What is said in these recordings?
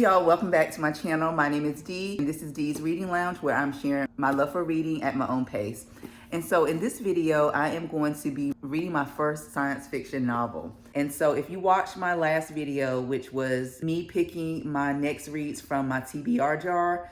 y'all, welcome back to my channel. My name is Dee, and this is Dee's Reading Lounge, where I'm sharing my love for reading at my own pace. And so in this video, I am going to be reading my first science fiction novel. And so if you watched my last video, which was me picking my next reads from my TBR jar,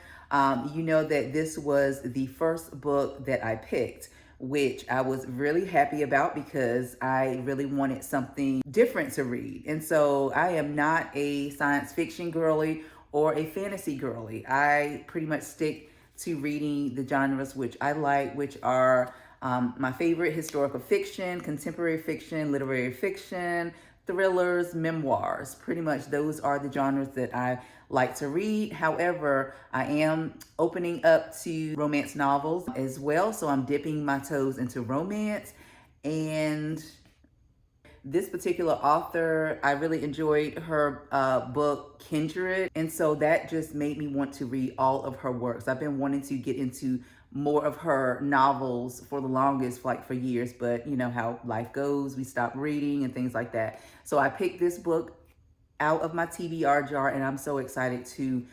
you know that this was the first book that I picked, which I was really happy about because I really wanted something different to read. And so I am not a science fiction girly or a fantasy girly. I pretty much stick to reading the genres which I like, which are my favorite: historical fiction, contemporary fiction, literary fiction, thrillers, memoirs. Pretty much those are the genres that I like to read. However, I am opening up to romance novels as well, so I'm dipping my toes into romance. And this particular author, I really enjoyed her book, Kindred. And so that just made me want to read all of her works. I've been wanting to get into more of her novels for the longest, like for years, but you know how life goes, we stop reading and things like that. So I picked this book out of my TBR jar, and I'm so excited to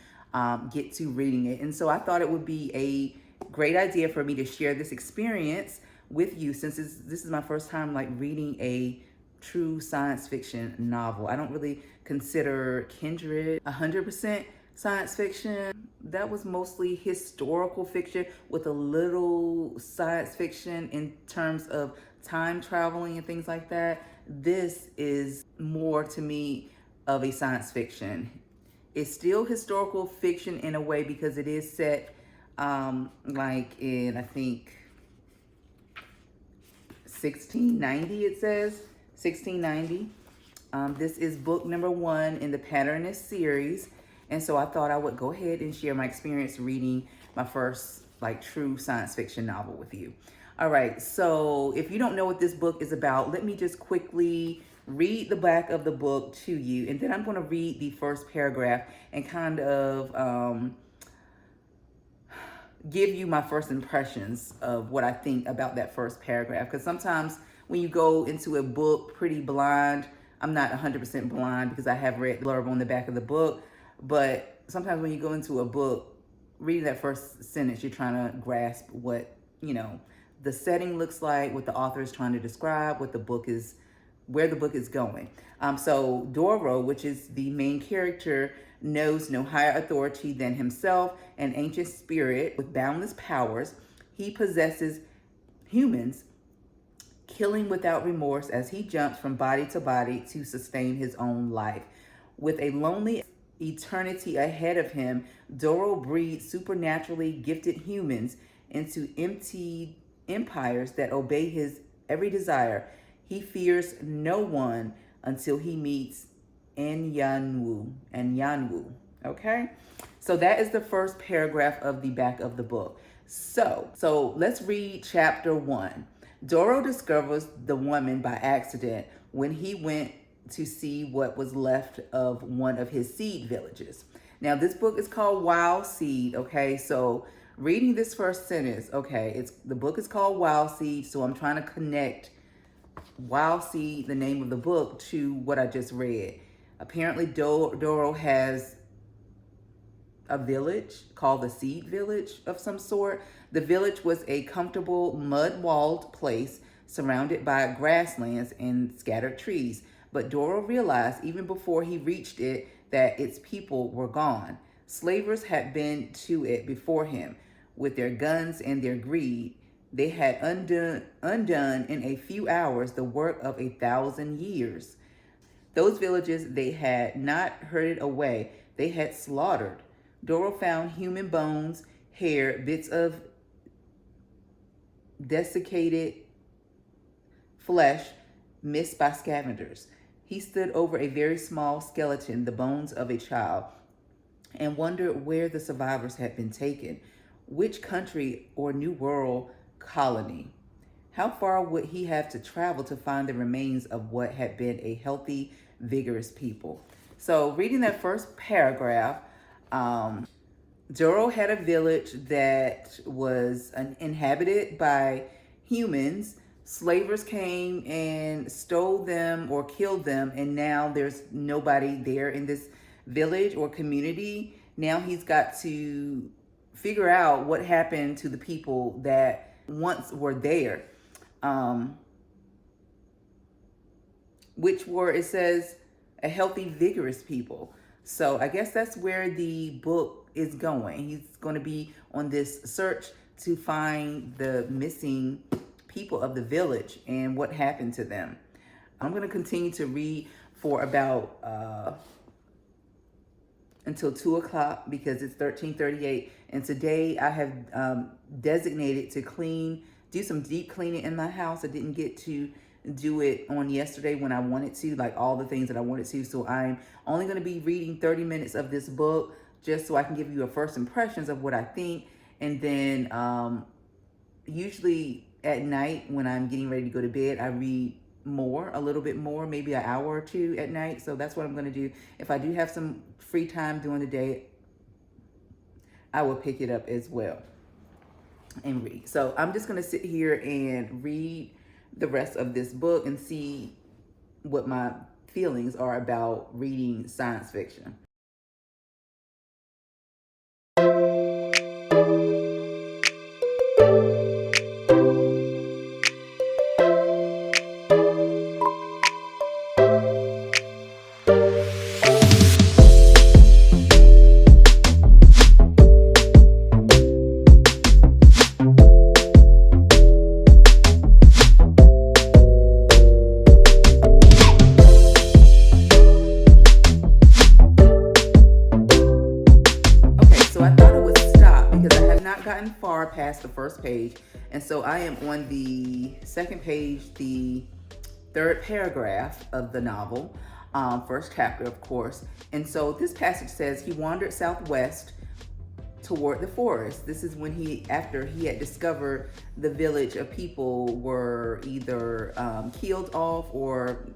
get to reading it. And so I thought it would be a great idea for me to share this experience with you, since this is my first time like reading a true science fiction novel. I don't really consider Kindred 100% science fiction. That was mostly historical fiction with a little science fiction in terms of time traveling and things like that. This is more to me of a science fiction. It's still historical fiction in a way because it is set like in, I think, 1690, it says 1690. This is book number 1 in the Patternist series. And so I thought I would go ahead and share my experience reading my first like true science fiction novel with you. All right, so if you don't know what this book is about, let me just quickly read the back of the book to you, and then I'm going to read the first paragraph and kind of give you my first impressions of what I think about that first paragraph. Because sometimes when you go into a book pretty blind, I'm not 100% blind because I have read the blurb on the back of the book, but sometimes when you go into a book, reading that first sentence, you're trying to grasp what, you know, the setting looks like, what the author is trying to describe, what the book is, where the book is going. So Doro, which is the main character, knows no higher authority than himself, an ancient spirit with boundless powers. He possesses humans, killing without remorse as he jumps from body to body to sustain his own life. With a lonely eternity ahead of him, Doro breeds supernaturally gifted humans into empty empires that obey his every desire. He fears no one until he meets Yanwu. Okay? So that is the first paragraph of the back of the book. So let's read chapter 1. Doro discovers the woman by accident when he went to see what was left of one of his seed villages. Now, this book is called Wild Seed, okay? So reading this first sentence, okay, the book is called Wild Seed, so I'm trying to connect Wild Seed, the name of the book, to what I just read. Apparently, Doro has a village called the Seed Village of some sort. The village was a comfortable mud-walled place surrounded by grasslands and scattered trees. But Doro realized even before he reached it that its people were gone. Slavers had been to it before him. With their guns and their greed, they had undone in a few hours the work of 1,000 years. Those villages they had not herded away, they had slaughtered. Doro found human bones, hair, bits of desiccated flesh missed by scavengers. He stood over a very small skeleton, the bones of a child, and wondered where the survivors had been taken. Which country or new world colony? How far would he have to travel to find the remains of what had been a healthy, vigorous people? So reading that first paragraph, Doro had a village that was inhabited by humans. Slavers came and stole them or killed them, and now there's nobody there in this village or community. Now he's got to figure out what happened to the people that once were there, which were, it says, a healthy, vigorous people. So I guess that's where the book is going. He's going to be on this search to find the missing people of the village and what happened to them. I'm going to continue to read for about until 2 o'clock because it's 13:38. And today I have designated to do some deep cleaning in my house. I didn't get to do it on yesterday when I wanted to, like all the things that I wanted to. So I'm only going to be reading 30 minutes of this book just so I can give you a first impressions of what I think. And then usually at night when I'm getting ready to go to bed, I read a little bit more, maybe an hour or two at night. So that's what I'm going to do. If I do have some free time during the day, I will pick it up as well and read. So I'm just going to sit here and read the rest of this book and see what my feelings are about reading science fiction. Gotten far past the first page, and so I am on the second page, the third paragraph of the novel, first chapter, of course. And so this passage says, he wandered southwest toward the forest. This is when after he had discovered the village of people were either killed off or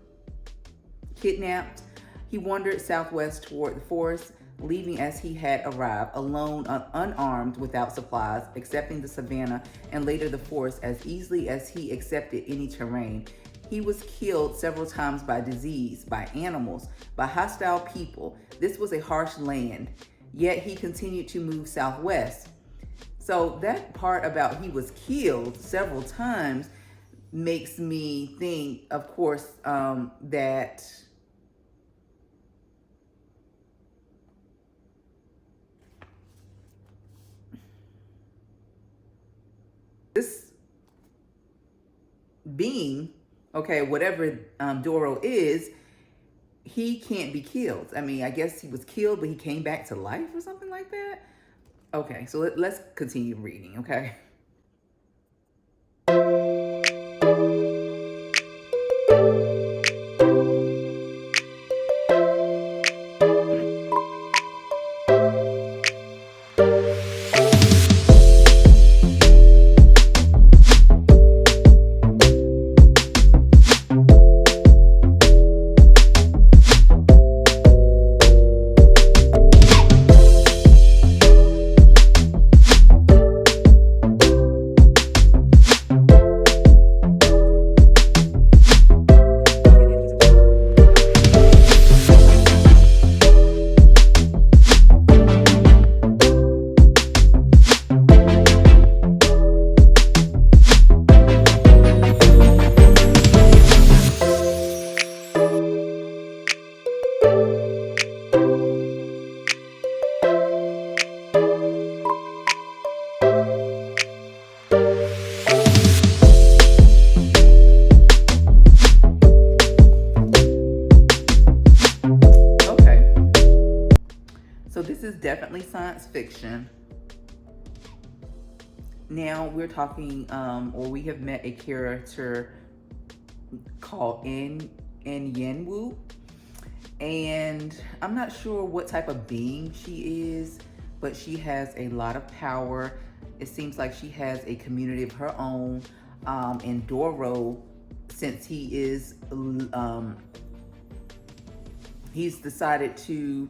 kidnapped. He wandered southwest toward the forest, leaving as he had arrived, alone, unarmed, without supplies, accepting the savannah and later the forest as easily as he accepted any terrain. He was killed several times by disease, by animals, by hostile people. This was a harsh land, yet he continued to move southwest. So that part about he was killed several times makes me think, of course, that this being, okay, whatever Doro is, he can't be killed. I mean, I guess he was killed, but he came back to life or something like that. Okay, so let's continue reading, okay? This is definitely science fiction. Now we're talking, or we have met a character called Yenwu, and I'm not sure what type of being she is, but she has a lot of power. It seems like she has a community of her own, and Doro, since he is, he's decided to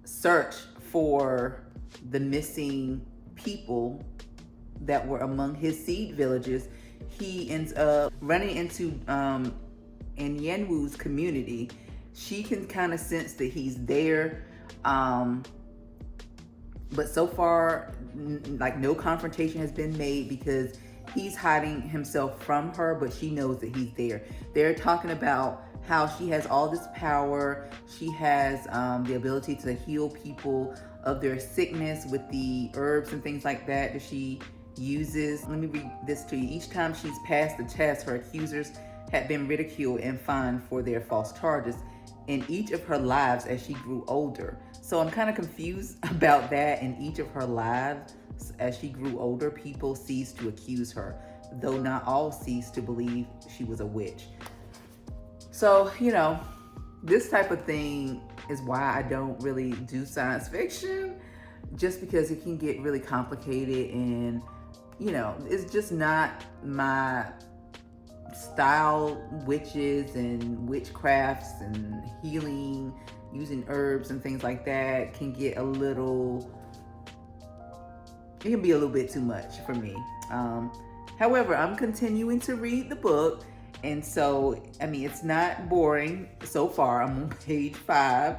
search for the missing people that were among his seed villages. He ends up running into in Yenwu's community. She can kind of sense that he's there. But so far, like, no confrontation has been made because he's hiding himself from her, but she knows that he's there. They're talking about how she has all this power. She has the ability to heal people of their sickness with the herbs and things like that she uses. Let me read this to you. Each time she's passed the test, her accusers had been ridiculed and fined for their false charges in each of her lives as she grew older. So I'm kind of confused about that. In each of her lives as she grew older, people ceased to accuse her, though not all ceased to believe she was a witch. So, this type of thing is why I don't really do science fiction, just because it can get really complicated and, it's just not my style. Witches and witchcrafts and healing using herbs and things like that can get it can be a little bit too much for me. However, I'm continuing to read the book, and so it's not boring so far. I'm on page 5,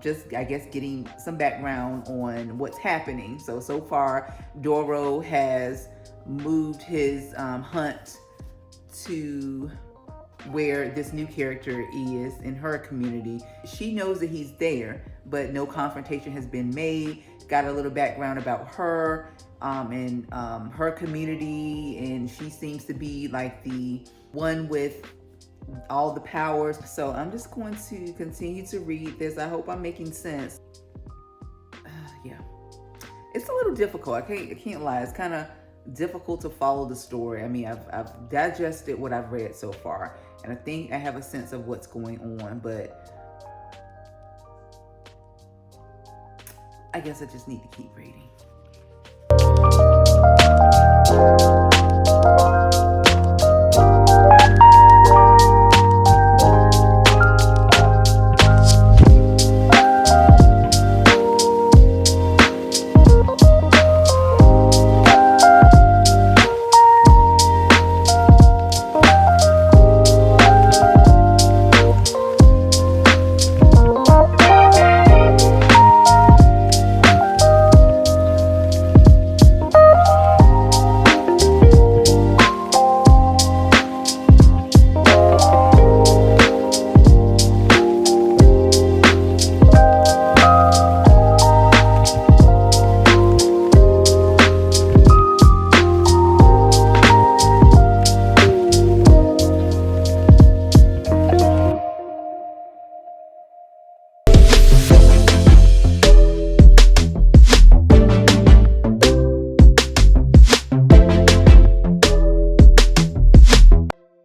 just, I guess, getting some background on what's happening. So far Doro has moved his hunt to where this new character is in her community. She knows that he's there, but no confrontation has been made. Got a little background about her and her community, and she seems to be like the one with all the powers. So I'm just going to continue to read this. I hope I'm making sense. Yeah, it's a little difficult. I can't lie. It's kind of difficult to follow the story. I've digested what I've read so far, and I think I have a sense of what's going on, but I guess I just need to keep reading.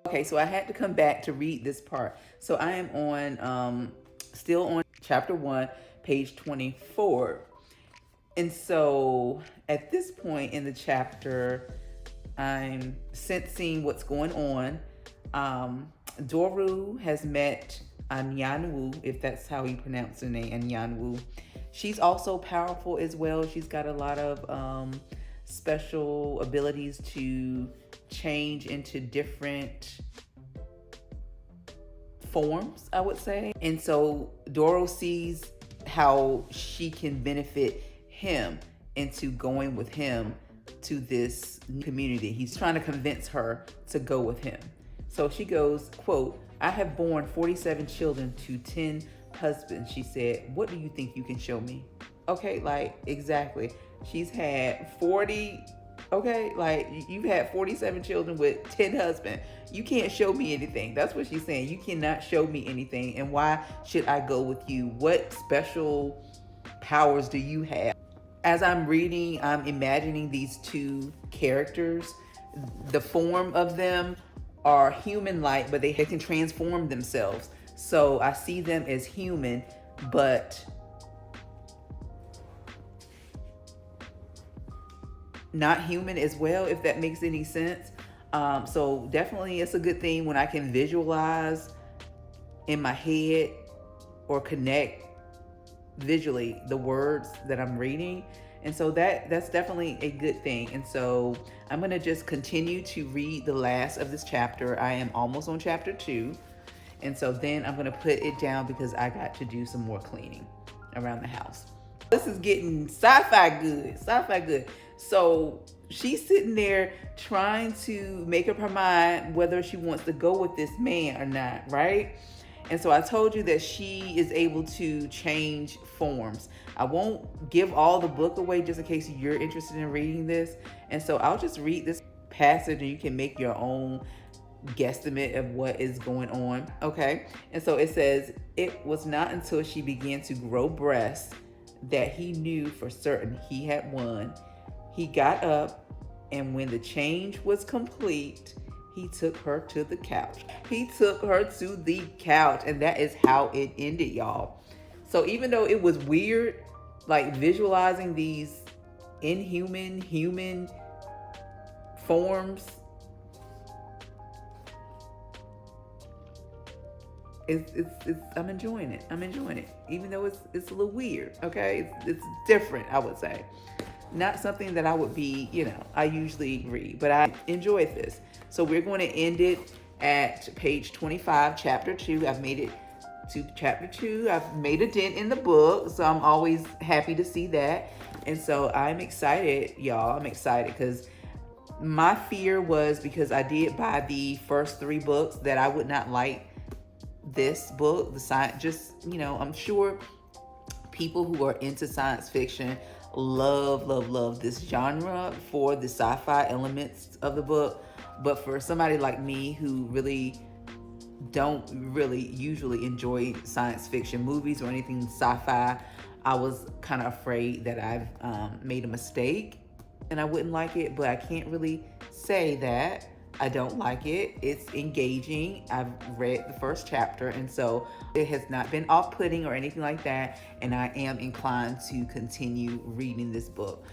Okay, so I had to come back to read this part. So I am on, still on chapter 1, page 24. And so at this point in the chapter, I'm sensing what's going on. Doru has met Anyanwu, if that's how you pronounce her name, Anyanwu. She's also powerful as well. She's got a lot of special abilities to change into different forms, I would say. And so Doro sees how she can benefit him into going with him to this community. He's trying to convince her to go with him. So she goes, quote, "I have borne 47 children to 10 husbands," she said. "What do you think you can show me?" Okay, like, exactly. She's had 40, okay, like, you've had 47 children with 10 husbands. You can't show me anything. That's what she's saying. You cannot show me anything. And why should I go with you? What special powers do you have? As I'm reading, I'm imagining these two characters. The form of them are human-like, but they can transform themselves. So I see them as human, but not human as well, if that makes any sense. So definitely it's a good thing when I can visualize in my head or connect visually the words that I'm reading. And so that's definitely a good thing. And so I'm going to just continue to read the last of this chapter. I am almost on chapter 2. And so then I'm gonna put it down because I got to do some more cleaning around the house. This is getting sci-fi good, sci-fi good. So she's sitting there trying to make up her mind whether she wants to go with this man or not, right? And so I told you that she is able to change forms. I won't give all the book away just in case you're interested in reading this. And so I'll just read this passage and you can make your own guesstimate of what is going on, okay? And so it says, it was not until she began to grow breasts that he knew for certain he had won. He got up, and when the change was complete, he took her to the couch. He took her to the couch, and that is how it ended, y'all. So even though it was weird, like visualizing these inhuman human forms, I'm enjoying it. I'm enjoying it, even though it's a little weird. Okay, it's different, I would say. Not something that I would be, I usually read, but I enjoyed this. So we're going to end it at page 25, chapter 2. I've made it to chapter 2. I've made a dent in the book, so I'm always happy to see that. And so I'm excited, y'all. I'm excited because my fear was, because I did buy the first 3 books, that I would not like this book, the science. Just, I'm sure people who are into science fiction love this genre for the sci-fi elements of the book. But for somebody like me who really don't usually enjoy science fiction movies or anything sci-fi, I was kind of afraid that I've made a mistake and I wouldn't like it. But I can't really say that I don't like it. It's engaging. I've read the first chapter, and so it has not been off-putting or anything like that, and I am inclined to continue reading this book.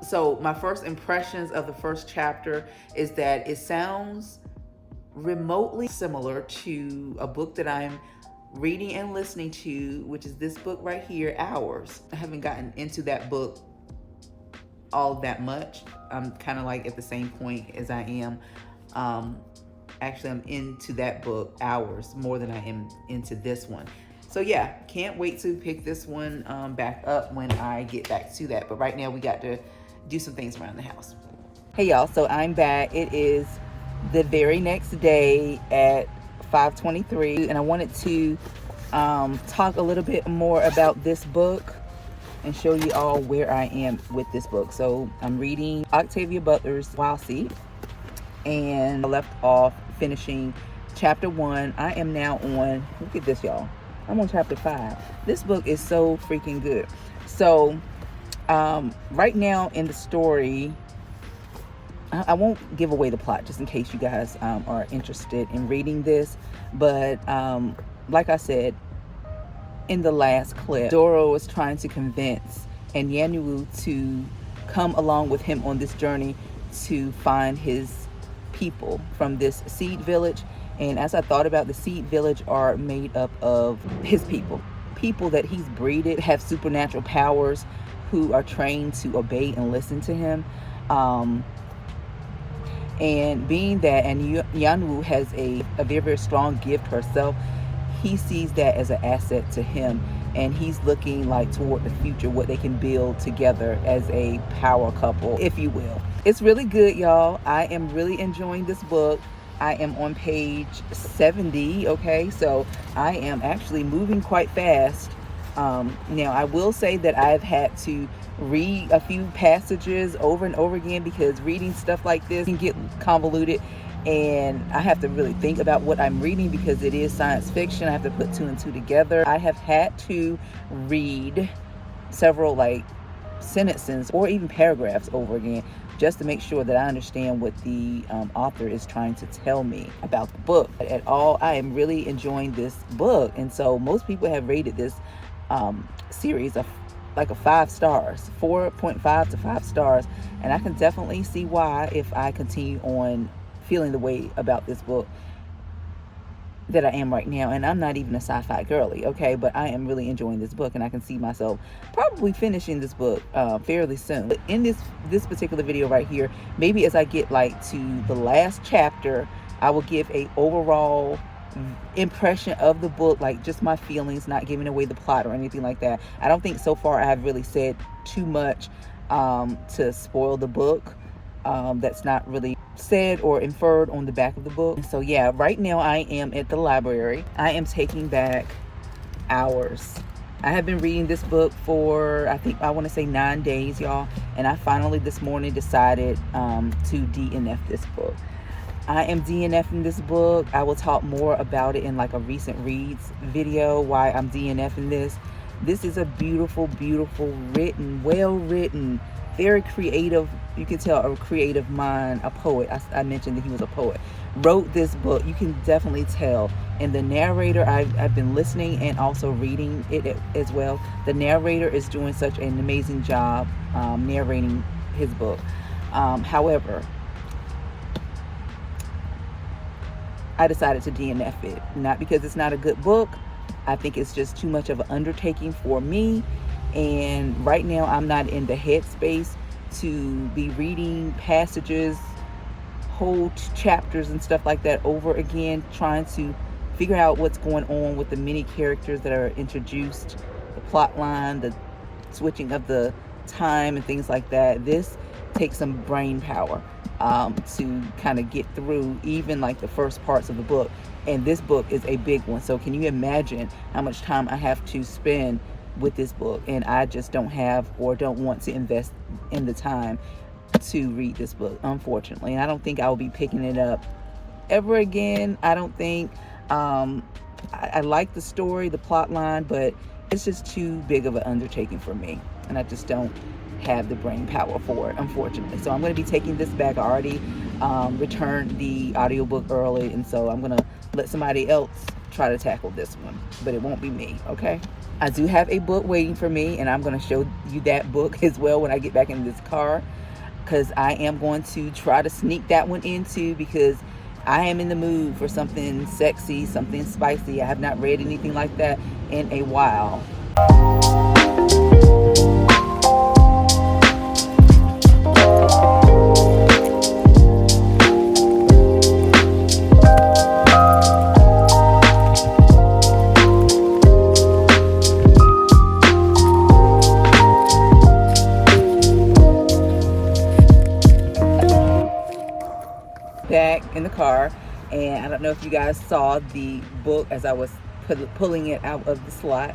So my first impressions of the first chapter is that it sounds remotely similar to a book that I'm reading and listening to, which is this book right here, Hours. I haven't gotten into that book all that much. I'm kind of like at the same point as I am. Actually, I'm into that book, Hours, more than I am into this one. So yeah, can't wait to pick this one back up when I get back to that. But right now we got to do some things around the house. Hey y'all, so I'm back. It is the very next day at 5:23, and I wanted to talk a little bit more about this book and show you all where I am with this book. So I'm reading Octavia Butler's Wild Seed, and I left off finishing chapter 1. I am now on, look at this y'all, I'm on chapter 5. This book is so freaking good. So right now in the story, I won't give away the plot just in case you guys are interested in reading this, but like I said in the last clip, Doro is trying to convince Anyanwu to come along with him on this journey to find his people from this seed village. And as I thought about, the seed village are made up of his people that he's breeded, have supernatural powers, who are trained to obey and listen to him. And being that Yanwu has a very, very strong gift herself, he sees that as an asset to him, and he's looking like toward the future, what they can build together as a power couple, if you will. It's really good, y'all. I am really enjoying this book. I am on page 70, okay? So I am actually moving quite fast. Now, I will say that I've had to read a few passages over and over again, because reading stuff like this can get convoluted, and I have to really think about what I'm reading because it is science fiction. I have to put 2 and 2 together. I have had to read several sentences or even paragraphs over again just to make sure that I understand what the author is trying to tell me about the book. At all, I am really enjoying this book, and so most people have rated this series of a 5 stars, 4.5 to 5 stars, and I can definitely see why, if I continue on feeling the way about this book that I am right now. And I'm not even a sci-fi girly, okay, but I am really enjoying this book, and I can see myself probably finishing this book fairly soon. But in this particular video right here, maybe as I get to the last chapter, I will give a overall impression of the book, like just my feelings, not giving away the plot or anything like that. I don't think so far I have really said too much to spoil the book. That's not really said or inferred on the back of the book. So yeah, right now I am at the library. I am taking back hours. I have been reading this book for, I think, I want to say 9 days, y'all. And I finally this morning decided to DNF this book. I am DNFing this book. I will talk more about it in like a recent reads video, why I'm DNFing this. This is a beautiful, beautiful written, well written, very creative. You can tell a creative mind, a poet. I mentioned that he was a poet. Wrote this book. You can definitely tell. And the narrator, I've been listening and also reading it as well. The narrator is doing such an amazing job narrating his book. However, I decided to DNF it. Not because it's not a good book. I think it's just too much of an undertaking for me. And right now I'm not in the headspace to be reading passages, whole chapters and stuff like that over again, trying to figure out what's going on with the many characters that are introduced, the plot line, the switching of the time and things like that. This takes some brain power to kind of get through even like the first parts of the book. And this book is a big one. So can you imagine how much time I have to spend with this book? And I just don't have or don't want to invest in the time to read this book, unfortunately. And I don't think I will be picking it up ever again. I don't think I like the story, the plot line, but it's just too big of an undertaking for me. And I just don't have the brain power for it, unfortunately. So I'm going to be taking this back. I already returned the audiobook early, and so I'm going to let somebody else try to tackle this one, but it won't be me, okay? I do have a book waiting for me, and I'm going to show you that book as well when I get back in this car, because I am going to try to sneak that one into, because I am in the mood for something sexy, something spicy. I have not read anything like that in a while. Back in the car, and I don't know if you guys saw the book as I was pulling it out of the slot,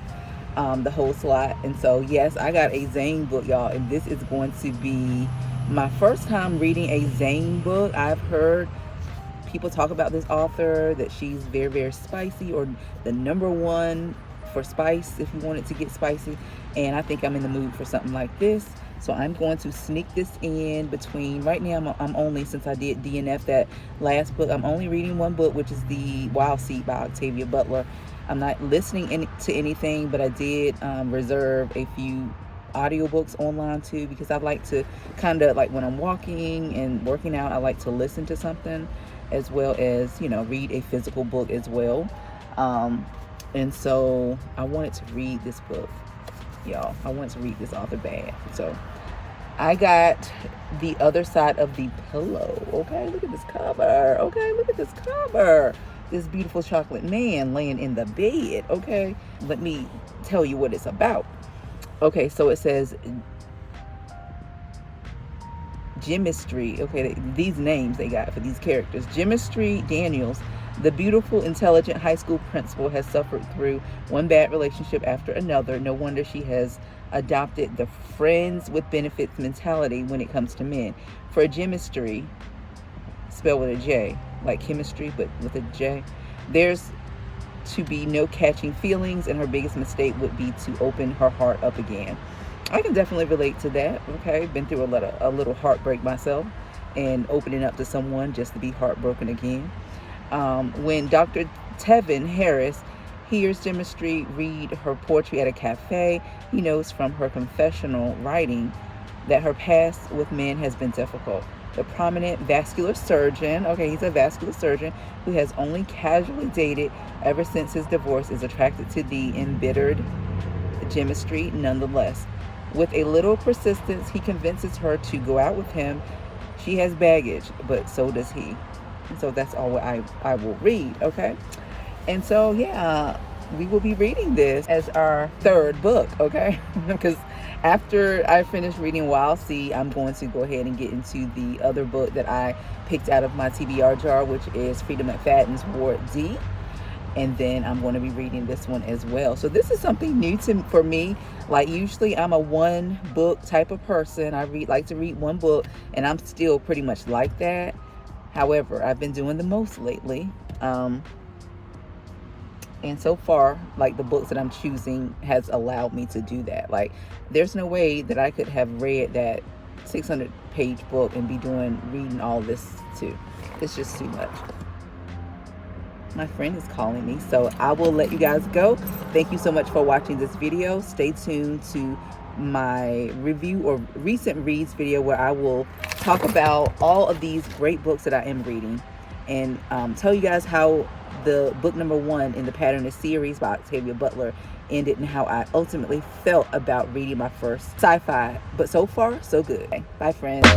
the whole slot. And so yes, I got a Zane book, y'all, and this is going to be my first time reading a Zane book. I've heard people talk about this author, that she's very, very spicy, or the #1 for spice if you want it to get spicy, and I think I'm in the mood for something like this. So I'm going to sneak this in between. Right now, I'm only, since I did DNF that last book, I'm only reading one book, which is The Wild Seed by Octavia Butler. I'm not listening to anything, but I did reserve a few audiobooks online too, because I like to kind of, like when I'm walking and working out, I like to listen to something as well as, you know, read a physical book as well. And so I wanted to read this book, y'all. I wanted to read this author bad. So I got The Other Side of the Pillow. Okay, look at this cover. Okay, look at this cover. This beautiful chocolate man laying in the bed. Okay, let me tell you what it's about. Okay, so it says Chemistry. Okay, these names they got for these characters. Chemistry Daniels, the beautiful, intelligent high school principal, has suffered through one bad relationship after another. No wonder she has adopted the friends with benefits mentality when it comes to men. For Chemistry, spelled with a J, like chemistry, but with a J, there's to be no catching feelings, and her biggest mistake would be to open her heart up again. I can definitely relate to that. Okay, been through a little heartbreak myself, and opening up to someone just to be heartbroken again. When Dr. Tevin Harris hears Chemistry read her poetry at a cafe, he knows from her confessional writing that her past with men has been difficult. The prominent vascular surgeon, okay, he's a vascular surgeon who has only casually dated ever since his divorce, is attracted to the embittered Chemistry nonetheless. With a little persistence, he convinces her to go out with him. She has baggage, but so does he. So that's all I will read, okay? And so, yeah, we will be reading this as our third book, okay? Because after I finish reading Wild Sea, I'm going to go ahead and get into the other book that I picked out of my TBR jar, which is Freedom McFadden's Ward D. And then I'm going to be reading this one as well. So this is something new for me. Like, usually I'm a one book type of person. I like to read one book, and I'm still pretty much like that. However, I've been doing the most lately. And so far, like, the books that I'm choosing has allowed me to do that. Like, there's no way that I could have read that 600-page book and be reading all this too. It's just too much. My friend is calling me, so I will let you guys go. Thank you so much for watching this video. Stay tuned to my review or recent reads video, where I will talk about all of these great books that I am reading, and tell you guys how the book number 1 in the Pattern series by Octavia Butler ended, and how I ultimately felt about reading my first sci-fi. But so far, so good. Bye, friends.